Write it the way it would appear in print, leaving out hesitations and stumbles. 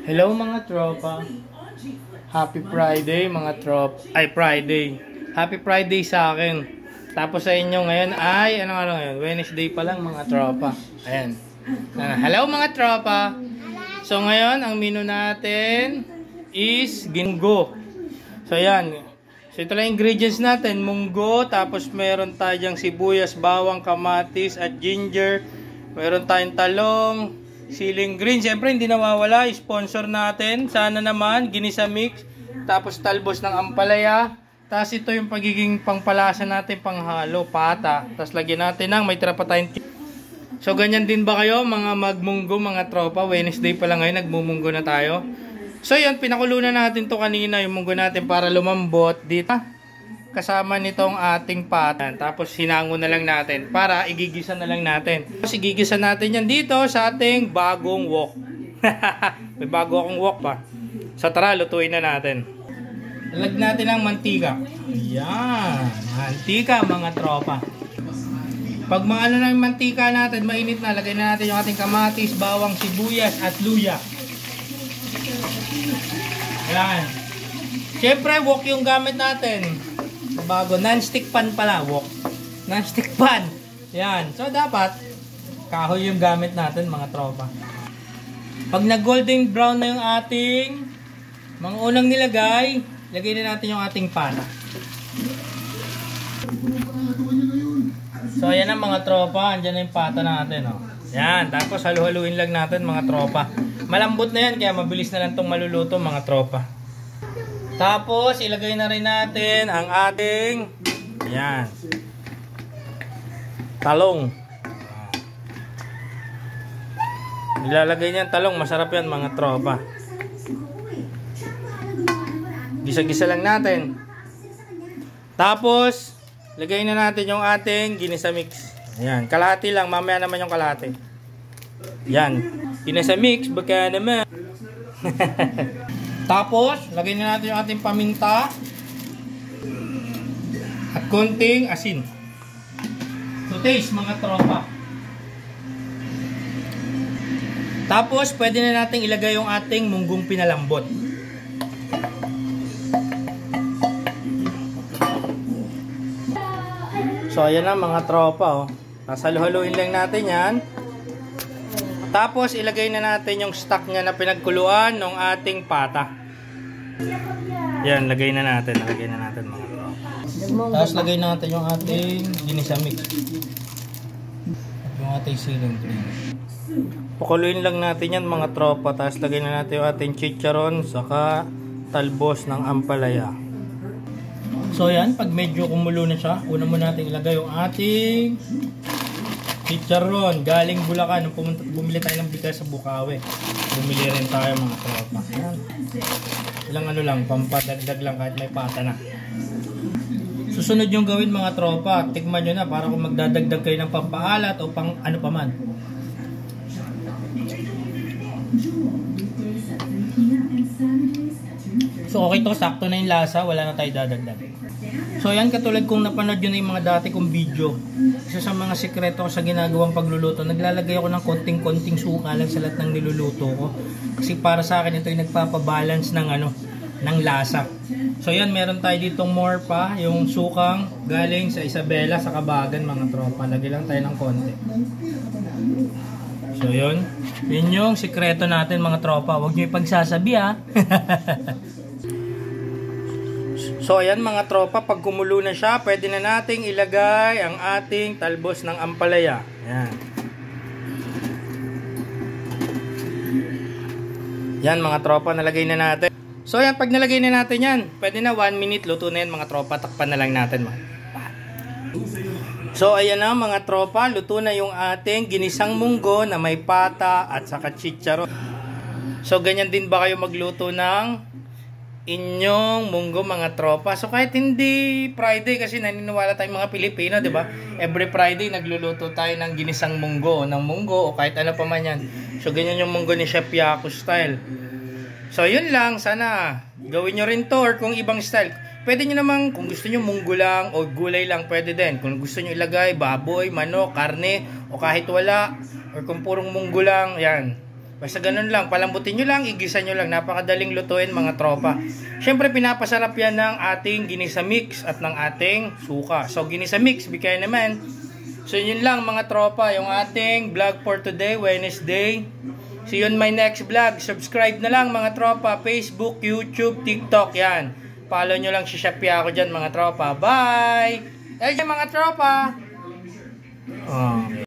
Hello mga tropa. Happy Friday mga trop. Ay Friday. Happy Friday sa akin. Tapos sa inyo ngayon ay ano ngayon? Wednesday pa lang mga tropa. Ayan. Hello mga tropa. So ngayon ang menu natin is munggo. So ayan. So ito lang ingredients natin, munggo, tapos meron tayong sibuyas, bawang, kamatis at ginger. Meron tayong talong, siling green, siyempre hindi nawawala, sponsor natin, sana naman, ginisa mix, tapos talbos ng ampalaya, tapos ito yung pagiging pangpalasa natin, panghalo, pata, tapos lagyan natin ng may tira pa tayong. So ganyan din ba kayo mga magmunggo mga tropa? Wednesday pa lang ngayon, nagmumunggo na tayo. So yun, pinakulo na natin to kanina, yung munggo natin para lumambot dito. Kasama nitong ating patan. Tapos hinango na lang natin para igigisa na lang natin. Tapos igigisa natin yan dito sa ating bagong wok. May bago akong wok pa. So tara, lutuin na natin. Lalagyan natin ng mantika. Yan, mantika mga tropa. Pag maano na yung mantika natin, mainit na, lagay na natin yung ating kamatis, bawang, sibuyas at luya. Yan. Siyempre, wok yung gamit natin. Bago, non-stick pan pala, wok. Non-stick pan. Yan. So, dapat, kahoy yung gamit natin, mga tropa. Pag nag-golden brown na yung ating mga unang nilagay, lagay na natin yung ating pata. So, ayan ang mga tropa. Andyan na yung pata natin, oh. Yan. Tapos, halu-haluin lang natin, mga tropa. Malambot na yan, kaya mabilis na lang itong maluluto, mga tropa. Tapos, ilagay na rin natin ang ating yan, talong. Nilalagay niyan talong, masarap yan mga tropa. Gisa-gisa lang natin. Tapos, lagay na natin yung ating ginisa mix. Ayan, kalahati lang, mamaya naman yung kalahati. Yan, ginisa mix, baka naman. Tapos, lagay na natin yung ating paminta at konting asin. To taste mga tropa. Tapos, pwede na natin ilagay yung ating munggong pinalambot. So, ayan na mga tropa, oh. Halu-haluin lang natin yan. Tapos, ilagay na natin yung stock niya na pinagkuluan ng ating pata. Yan, lagay na natin. Lagay na natin mga tropa. Tapos, lagay natin yung ating ginisa mix. At yung ating siling green. Pakuluin lang natin yan mga tropa. Tapos, lagay na natin yung ating chicharon saka talbos ng ampalaya. So, yan. Pag medyo kumulo na siya, una mo natin ilagay yung ating chicharon. Galing Bulacan. Nung bumili tayo ng bigas sa Bukawi. Bumili rin tayo mga tropa. Yan. Ilang ano lang, pampadagdag lang kahit may pata na. Susunod yung gawin mga tropa. Tikman nyo na para kung magdadagdag kayo ng pampaalat o pang ano pa man. So okay to, sakto na yung lasa, wala na tayo dadagdag. So yan, katulad kung napanood yun na yung mga dati kong video. Isa sa mga sikreto ko sa ginagawang pagluluto, naglalagay ako ng konting-konting suka lang sa lahat ng niluluto ko. Kasi para sa akin ito yung nagpapabalance ng ano, ng lasa. So yan, meron tayo ditong more pa, yung sukang galing sa Isabela sa Kabagan mga tropa. Lagay lang tayo ng konti. So yun, yun yung sikreto natin mga tropa. Huwag nyo ipagsasabi ha. So ayan mga tropa, pag kumulo na siya, pwede na nating ilagay ang ating talbos ng ampalaya. Ayan. Yan mga tropa, nalagay na natin. So ayan, pag nalagay na natin yan, pwede na 1 minute, luto na yan mga tropa. Takpan na lang natin mga. So ayan na mga tropa, luto na yung ating ginisang munggo na may pata at saka chicharon. So ganyan din ba kayo magluto ng inyong munggo mga tropa? So kahit hindi Friday, kasi naniniwala tayong mga Pilipino, di ba? Every Friday nagluluto tayo ng ginisang munggo, ng munggo o kahit ano pa man yan. So ganyan yung munggo ni Chef Yaku style. So yun lang, sana gawin nyo rin to, or kung ibang style. Pwede nyo naman, kung gusto nyo munggo lang o gulay lang, pwede din. Kung gusto nyo ilagay baboy, manok, karne o kahit wala, or kung purong munggo lang, yan. Basta ganun lang, palambutin nyo lang, igisa nyo lang, napakadaling lutuin mga tropa. Siyempre pinapasarap yan ng ating ginisa mix at ng ating suka. So ginisa mix, bigay naman. So yun lang mga tropa, yung ating vlog for today, Wednesday. See you on my next vlog. Subscribe na lang mga tropa, Facebook, YouTube, TikTok, yan. Follow nyo lang si Shopee ako dyan mga tropa. Bye! Ay mga tropa!